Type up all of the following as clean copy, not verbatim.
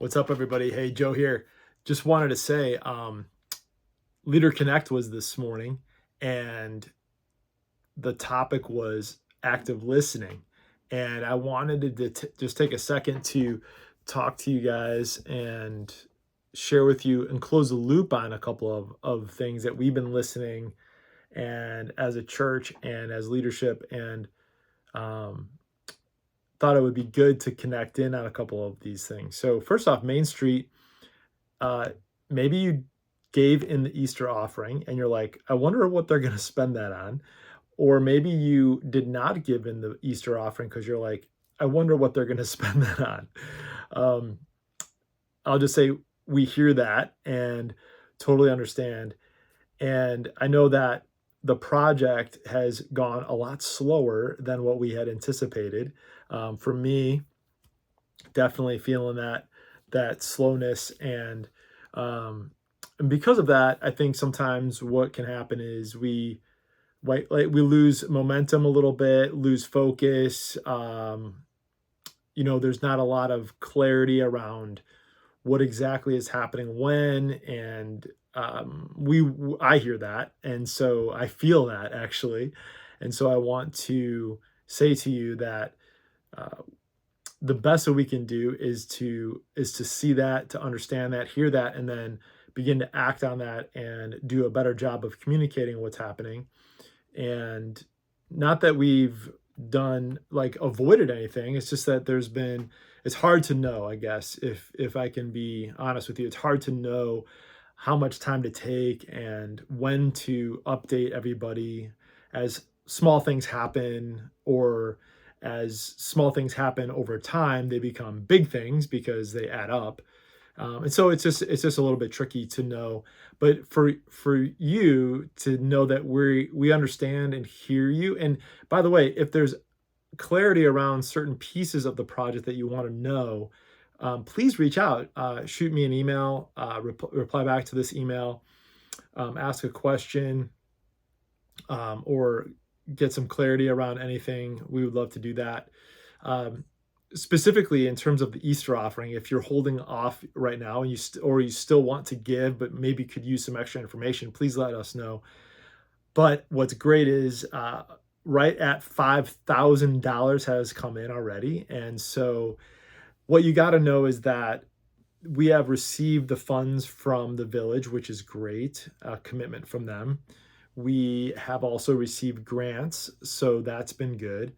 What's up, everybody? Hey, Joe here. Just wanted to say, Leader Connect was this morning, and the topic was active listening. And I wanted to just take a second to talk to you guys and share with you and close the loop on a couple of things that we've been listening and as a church and as leadership, and um, thought it would be good to connect in on a couple of these things. So first off, Main Street. Uh, Maybe you gave in the Easter offering and you're like, I wonder what they're going to spend that on. Or maybe you did not give in the Easter offering because you're like, I wonder what they're going to spend that on. Um, I'll just say we hear that and totally understand. And I know that the project has gone a lot slower than what we had anticipated. For me, definitely feeling that slowness, um and because of that, I think sometimes what can happen is we lose momentum a little bit, lose focus. There's not a lot of clarity around what exactly is happening when, and we I hear that, and so I feel that actually, and so I want to say to you that uh, the best that we can do is to see that, to understand that, hear that, and then begin to act on that and do a better job of communicating what's happening. And not that we've done like avoided anything, it's just that it's hard to know, I guess, if I can be honest with you. It's hard to know how much time to take and when to update everybody as small things happen, or as small things happen over time, they become big things because they add up. And so it's just a little bit tricky to know. But for you to know that we understand and hear you. And by the way, if there's clarity around certain pieces of the project that you want to know, please reach out. Shoot me an email. Reply back to this email. Ask a question, or get some clarity around anything. We would love to do that. Um, Specifically in terms of the Easter offering, if you're holding off right now and or you still want to give, but maybe could use some extra information, please let us know. But what's great is right at $5,000 has come in already. And so what you got to know is that we have received the funds from the village, which is great, a commitment from them. We have also received grants, so that's been good.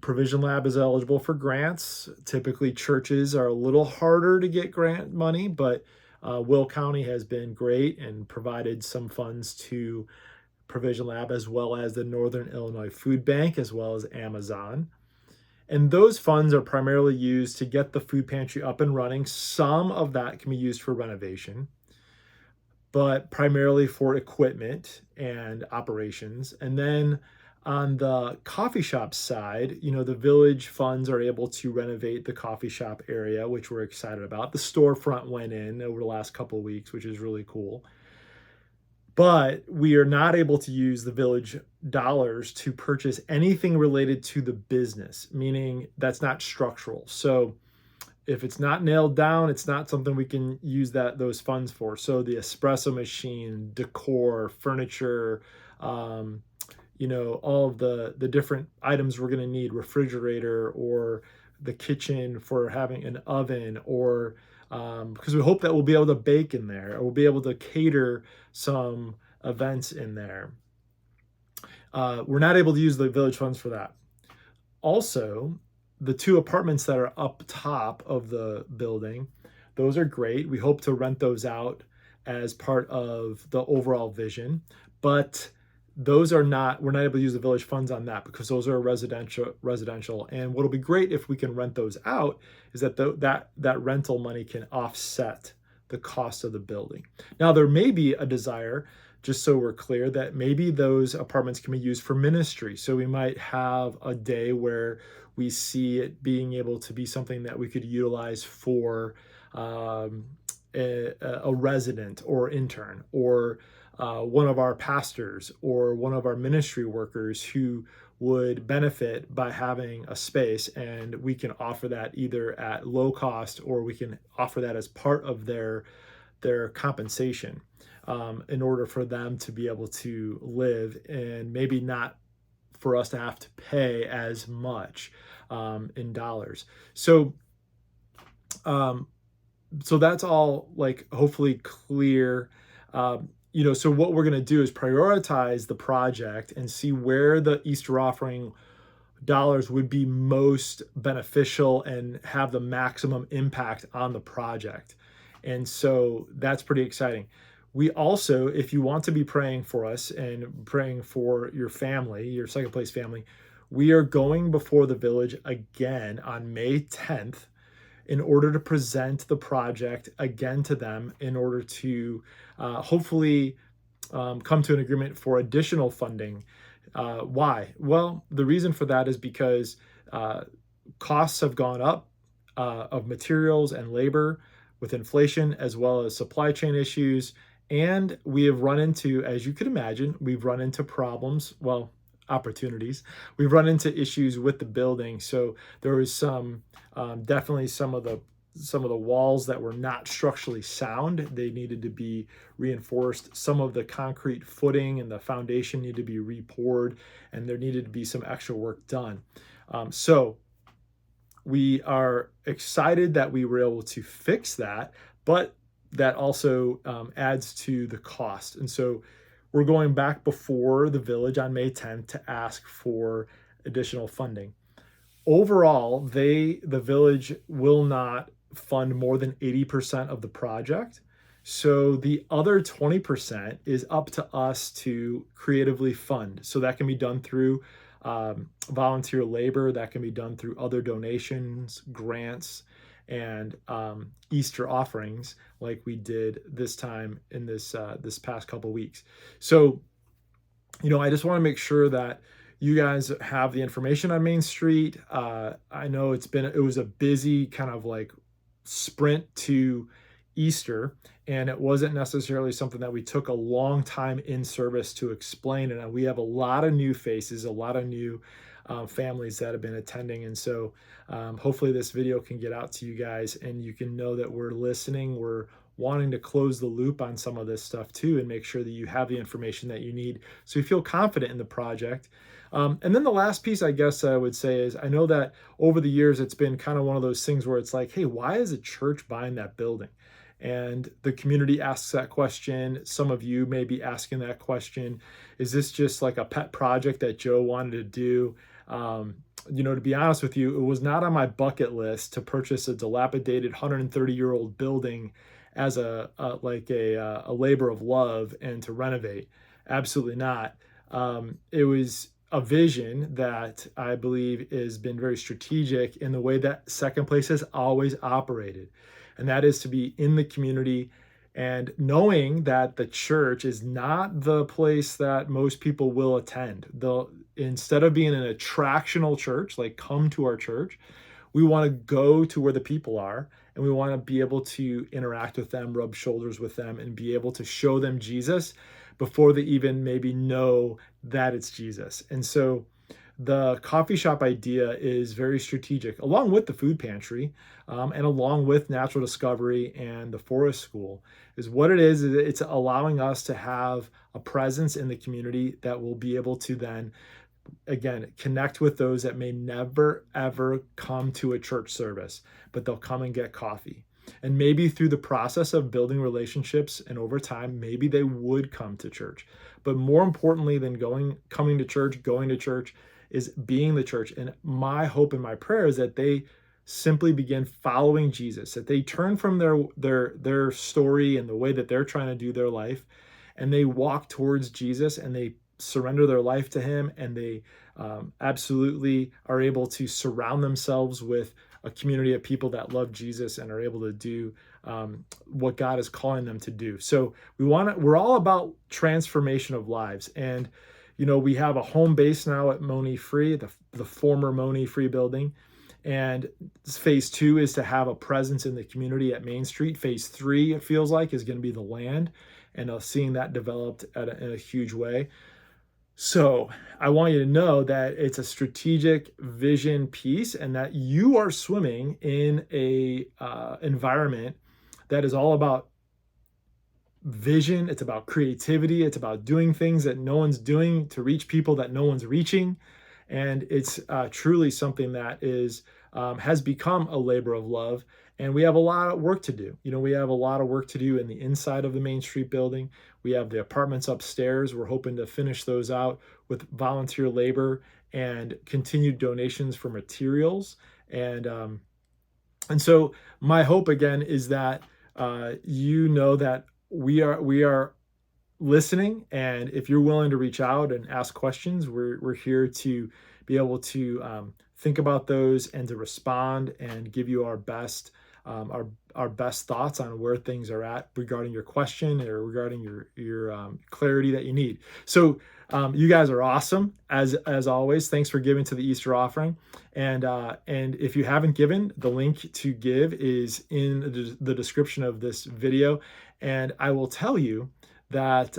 Provision Lab is eligible for grants. Typically, churches are a little harder to get grant money, but Will County has been great and provided some funds to Provision Lab, as well as the Northern Illinois Food Bank, as well as Amazon. And those funds are primarily used to get the food pantry up and running. Some of that can be used for renovation, but primarily for equipment and operations. And then on the coffee shop side, the village funds are able to renovate the coffee shop area, which we're excited about. The storefront went in over the last couple of weeks, which is really cool. But we are not able to use the village dollars to purchase anything related to the business, meaning that's not structural. So if it's not nailed down, it's not something we can use those funds for. So the espresso machine, decor, furniture, all of the different items we're going to need, refrigerator, or the kitchen for having an oven, or because we hope that we'll be able to bake in there, or we'll be able to cater some events in there. We're not able to use the village funds for that. Also, the two apartments that are up top of the building, those are great. We hope to rent those out as part of the overall vision, but we're not able to use the village funds on that because those are residential. And what'll be great if we can rent those out is that rental money can offset the cost of the building. Now, there may be a desire, just so we're clear, that maybe those apartments can be used for ministry. So we might have a day where we see it being able to be something that we could utilize for a resident or intern, or one of our pastors or one of our ministry workers who would benefit by having a space, and we can offer that either at low cost, or we can offer that as part of their compensation, in order for them to be able to live, and maybe not for us to have to pay as much in dollars. So um, so that's all, like, hopefully clear. So what we're going to do is prioritize the project and see where the Easter offering dollars would be most beneficial and have the maximum impact on the project. And so that's pretty exciting. We also, if you want to be praying for us and praying for your family, your Second Place family, we are going before the village again on May 10th in order to present the project again to them, in order to hopefully come to an agreement for additional funding. Why? Well, the reason for that is because uh, costs have gone up of materials and labor with inflation, as well as supply chain issues. And we have run into, as you could imagine, we've run into problems, well, opportunities. We've run into issues with the building. So there was definitely some of the walls that were not structurally sound. They needed to be reinforced. Some of the concrete footing and the foundation needed to be repoured, and there needed to be some extra work done. So we are excited that we were able to fix that, but that also adds to the cost. And so we're going back before the village on May 10th to ask for additional funding. Overall, the village will not fund more than 80% of the project. So the other 20% is up to us to creatively fund. So that can be done through volunteer labor, that can be done through other donations, grants, and Easter offerings, like we did this time in this past couple weeks. So, I just want to make sure that you guys have the information on Main Street. I know it was a busy kind of like sprint to Easter, and it wasn't necessarily something that we took a long time in service to explain. And we have a lot of new faces, a lot of new families that have been attending. And so hopefully this video can get out to you guys, and you can know that we're listening. We're wanting to close the loop on some of this stuff too, and make sure that you have the information that you need so you feel confident in the project. And then the last piece, I guess I would say, is I know that over the years it's been kind of one of those things where it's like, hey, why is a church buying that building? And the community asks that question. Some of you may be asking that question. Is this just like a pet project that Joe wanted to do? To be honest with you, it was not on my bucket list to purchase a dilapidated 130-year-old building as a labor of love and to renovate. Absolutely not. It was a vision that I believe has been very strategic in the way that Second Place has always operated. And that is to be in the community, and knowing that the church is not the place that most people will attend. Instead of being an attractional church, like come to our church, we want to go to where the people are, and we want to be able to interact with them, rub shoulders with them, and be able to show them Jesus before they even maybe know that it's Jesus. And so the coffee shop idea is very strategic, along with the food pantry, and along with Natural Discovery and the Forest School. Is what it is. It's allowing us to have a presence in the community that will be able to then, again, connect with those that may never, ever come to a church service, but they'll come and get coffee. And maybe through the process of building relationships and over time, maybe they would come to church. But more importantly than going to church is being the church. And my hope and my prayer is that they simply begin following Jesus, that they turn from their story and the way that they're trying to do their life, and they walk towards Jesus, and they surrender their life to him, and they absolutely are able to surround themselves with a community of people that love Jesus and are able to do what God is calling them to do. So we're all about transformation of lives. And we have a home base now at Moni Free, the former Moni Free building. And phase 2 is to have a presence in the community at Main Street. Phase 3, it feels like, is going to be the land, and seeing that developed in a huge way. So I want you to know that it's a strategic vision piece and that you are swimming in a environment that is all about vision. It's about creativity. It's about doing things that no one's doing to reach people that no one's reaching. And it's truly something that is has become a labor of love. And we have a lot of work to do. We have a lot of work to do in the inside of the Main Street building. We have the apartments upstairs. We're hoping to finish those out with volunteer labor and continued donations for materials. And so my hope again is that you know that we are listening, and if you're willing to reach out and ask questions, we're here to be able to think about those and to respond and give you our best thoughts on where things are at regarding your question or regarding your clarity that you need. So you guys are awesome as always. Thanks for giving to the Easter offering, and if you haven't given, the link to give is in the description of this video. And I will tell you that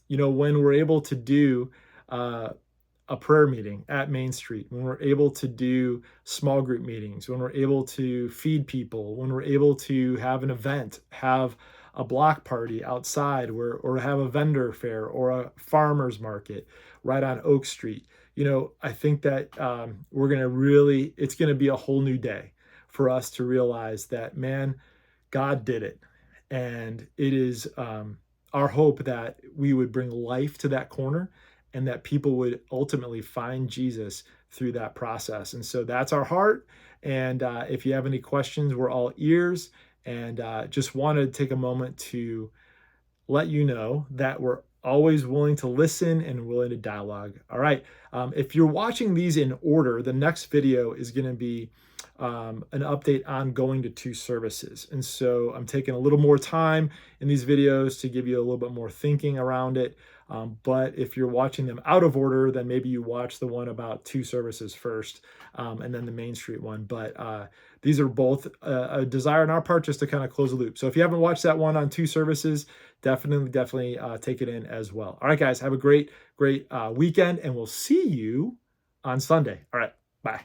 when we're able to do a prayer meeting at Main Street, when we're able to do small group meetings, when we're able to feed people, when we're able to have an event, have a block party outside, or have a vendor fair or a farmer's market right on Oak Street, I think that it's going to be a whole new day for us to realize that, man, God did it. And it is our hope that we would bring life to that corner and that people would ultimately find Jesus through that process. And so that's our heart. And if you have any questions, we're all ears. And just wanted to take a moment to let you know that we're always willing to listen and willing to dialogue. All right. If you're watching these in order, the next video is going to be an update on going to 2 services. And so I'm taking a little more time in these videos to give you a little bit more thinking around it. But if you're watching them out of order, then maybe you watch the one about 2 services first, and then the Main Street one. But these are both a desire on our part just to kind of close the loop. So if you haven't watched that one on 2 services, definitely take it in as well. All right, guys, have a great weekend, and we'll see you on Sunday. All right, bye.